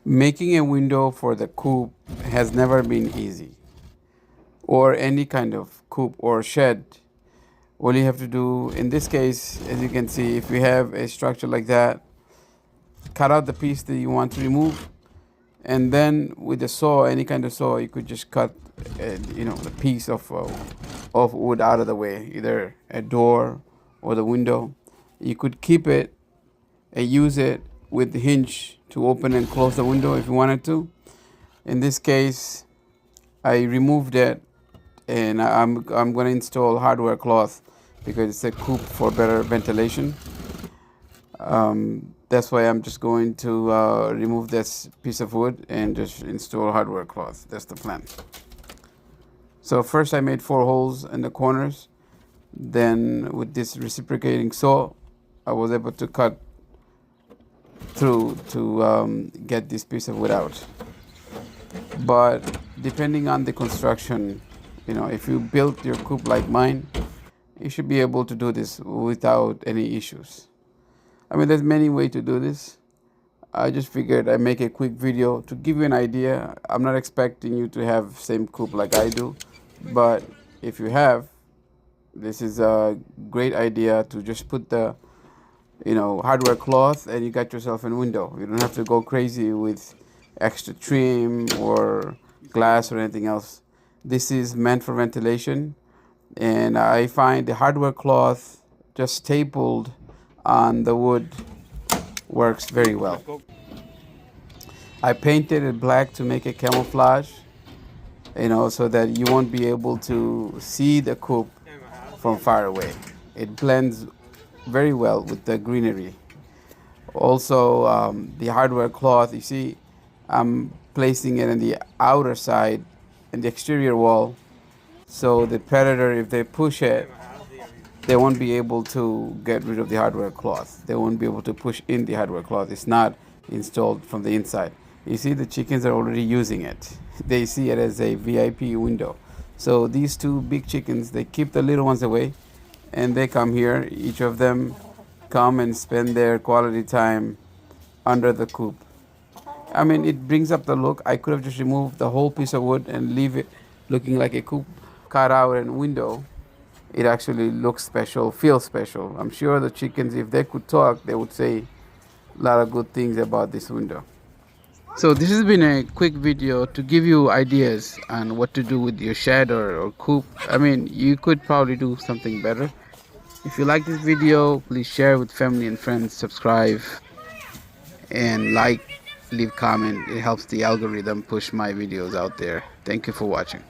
Making a window for the coop has never been easy, or any kind of coop or shed. All you have to do in this case, as you can see, if you have a structure like that, cut out the piece that you want to remove, and then with a saw, any kind of saw, you could just cut the piece of wood out of the way, either a door or the window. You could keep it and use it with the hinge to open and close the window if you wanted to. In this case, I removed it, and I'm going to install hardware cloth because it's a coop for better ventilation. That's why I'm just going to remove this piece of wood and just install hardware cloth. That's the plan. So first I made 4 holes in the corners. Then with this reciprocating saw, I was able to cut through to get this piece of wood out. But depending on the construction, if you built your coop like mine, you should be able to do this without any issues. I mean, there's many ways to do this. I just figured I'd make a quick video to give you an idea. I'm not expecting you to have same coop like I do, but if you have, this is a great idea to just put the hardware cloth and you got yourself a window. You don't have to go crazy with extra trim or glass or anything else. This is meant for ventilation, and I find the hardware cloth just stapled on the wood works very well. I painted it black to make it camouflage, so that you won't be able to see the coop from far away. It blends very well with the greenery. Also, the hardware cloth, you see, I'm placing it on the outer side, in the exterior wall, so the predator, if they push it, they won't be able to get rid of the hardware cloth. They won't be able to push in the hardware cloth. It's not installed from the inside. You see, the chickens are already using it. They see it as a VIP window. So these 2 big chickens, they keep the little ones away, and they come here. Each of them come and spend their quality time under the coop. I mean, it brings up the look. I could have just removed the whole piece of wood and leave it looking like a coop, cut out a window. It actually looks special, feels special. I'm sure the chickens, if they could talk, they would say a lot of good things about this window. So this has been a quick video to give you ideas on what to do with your shed or coop. I mean, you could probably do something better. If you like this video, please share with family and friends, subscribe, and like, leave comment. It helps the algorithm push my videos out there. Thank you for watching.